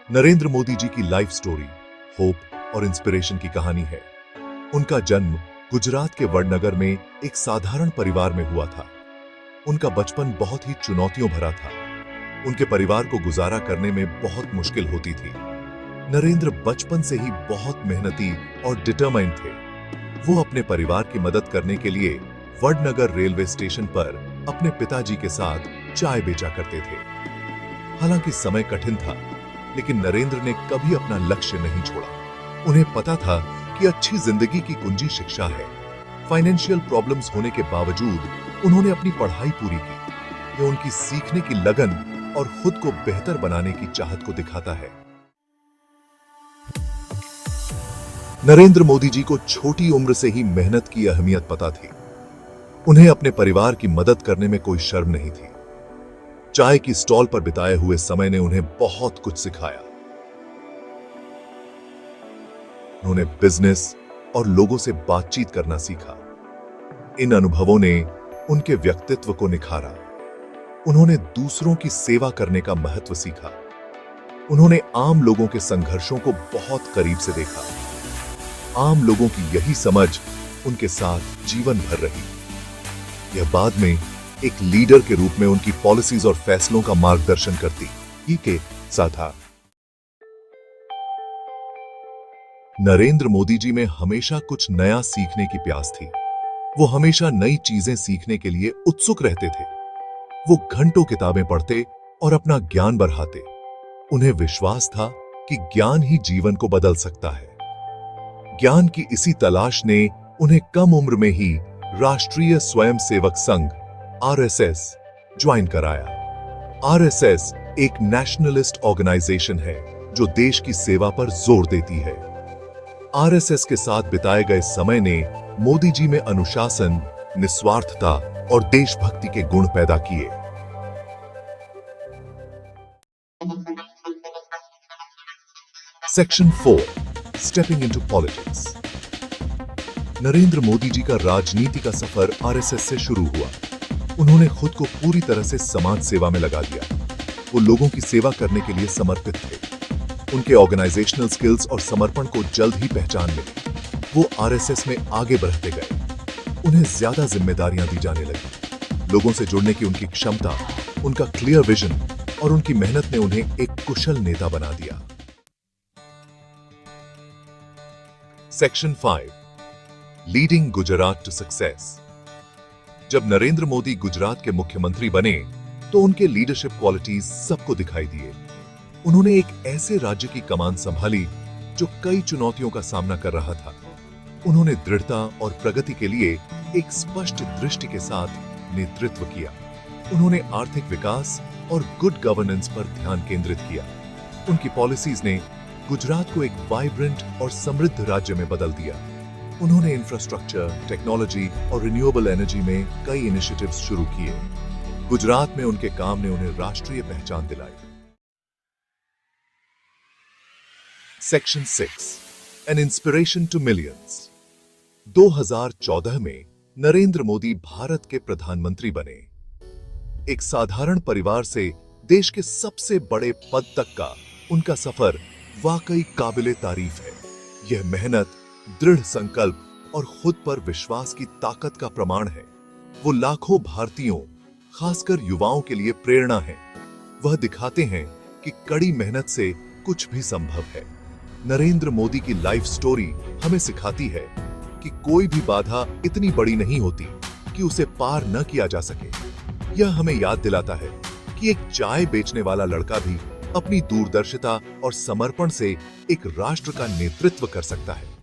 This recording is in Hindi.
नरेंद्र मोदी जी की लाइफ स्टोरी होप और इंस्पिरेशन की कहानी है। उनका जन्म गुजरात के वडनगर में एक साधारण परिवार में हुआ था। उनका बचपन बहुत ही चुनौतियों भरा था। उनके परिवार को गुजारा करने में बहुत मुश्किल होती थी। नरेंद्र बचपन से ही बहुत मेहनती और डिटरमाइंड थे। वो अपने परिवार की मदद करने के लिए वडनगर रेलवे स्टेशन पर अपने पिताजी के साथ चाय बेचा करते थे। हालांकि समय कठिन था, लेकिन नरेंद्र ने कभी अपना लक्ष्य नहीं छोड़ा। उन्हें पता था कि अच्छी जिंदगी की कुंजी शिक्षा है। फाइनेंशियल प्रॉब्लम्स होने के बावजूद उन्होंने अपनी पढ़ाई पूरी की। यह उनकी सीखने की लगन और खुद को बेहतर बनाने की चाहत को दिखाता है। नरेंद्र मोदी जी को छोटी उम्र से ही मेहनत की अहमियत पता थी। उन्हें अपने परिवार की मदद करने में कोई शर्म नहीं थी। चाय की स्टॉल पर बिताए हुए समय ने उन्हें बहुत कुछ सिखाया। उन्होंने बिजनेस और लोगों से बातचीत करना सीखा। इन अनुभवों ने उनके व्यक्तित्व को निखारा। उन्होंने दूसरों की सेवा करने का महत्व सीखा। उन्होंने आम लोगों के संघर्षों को बहुत करीब से देखा। आम लोगों की यही समझ उनके साथ जीवन भर रही। यह बाद में एक लीडर के रूप में उनकी पॉलिसीज और फैसलों का मार्गदर्शन करती ही के साथ था। नरेंद्र मोदी जी में हमेशा कुछ नया सीखने की प्यास थी। वो हमेशा नई चीजें सीखने के लिए उत्सुक रहते थे। वो घंटों किताबें पढ़ते और अपना ज्ञान बढ़ाते। उन्हें विश्वास था कि ज्ञान ही जीवन को बदल सकता है। ज्ञान की इसी तलाश ने उन्हें कम उम्र में ही राष्ट्रीय स्वयंसेवक संघ आरएसएस ज्वाइन कराया। आरएसएस एक नेशनलिस्ट ऑर्गेनाइजेशन है जो देश की सेवा पर जोर देती है। आरएसएस के साथ बिताए गए समय ने मोदी जी में अनुशासन, निस्वार्थता और देशभक्ति के गुण पैदा किए। Section 4 stepping into politics. Narendra Modi ji का राजनीति का सफर आरएसएस से शुरू हुआ। उन्होंने खुद को पूरी तरह से समाज सेवा में लगा दिया। वो लोगों की सेवा करने के लिए समर्पित थे। उनके ऑर्गेनाइजेशनल स्किल्स और समर्पण को जल्द ही पहचान मिली। वो आरएसएस में आगे बढ़ते गए। उन्हें ज्यादा जिम्मेदारियां दी जाने लगी। लोगों से जुड़ने की उनकी क्षमता, उनका क्लियर विजन और उनकी मेहनत ने उन्हें एक कुशल नेता बना दिया। Section 5 leading Gujarat to success. जब नरेंद्र मोदी गुजरात के मुख्यमंत्री बने तो उनके लीडरशिप क्वालिटीज सबको दिखाई दिए। उन्होंने एक ऐसे राज्य की कमान संभाली जो कई चुनौतियों का सामना कर रहा था। उन्होंने दृढ़ता और प्रगति के लिए एक स्पष्ट दृष्टि के साथ नेतृत्व किया। उन्होंने आर्थिक विकास और गुड गवर्नेंस पर ध्यान केंद्रित किया। उनकी पॉलिसीज ने गुजरात को एक वाइब्रेंट और समृद्ध राज्य में बदल दिया। उन्होंने इंफ्रास्ट्रक्चर, टेक्नोलॉजी और रिन्यूएबल एनर्जी में कई इनिशिएटिव्स शुरू किए। गुजरात में उनके काम ने उन्हें राष्ट्रीय पहचान दिलाई। Section 6 an inspiration to millions. 2014 में नरेंद्र मोदी भारत के प्रधानमंत्री बने। एक साधारण परिवार से देश के सबसे बड़े पद तक का उनका सफर वाकई काबिले तारीफ है। यह मेहनत, दृढ़ संकल्प और खुद पर विश्वास की ताकत का प्रमाण है। वो लाखों भारतीयों, खासकर युवाओं के लिए प्रेरणा है। वह दिखाते हैं कि कड़ी मेहनत से कुछ भी संभव है। नरेंद्र मोदी की लाइफ स्टोरी हमें सिखाती है कि कोई भी बाधा इतनी बड़ी नहीं होती कि उसे पार न किया जा सके। यह हमें याद दिलाता है कि एक चाय बेचने वाला लड़का भी अपनी दूरदर्शिता और समर्पण से एक राष्ट्र का नेतृत्व कर सकता है।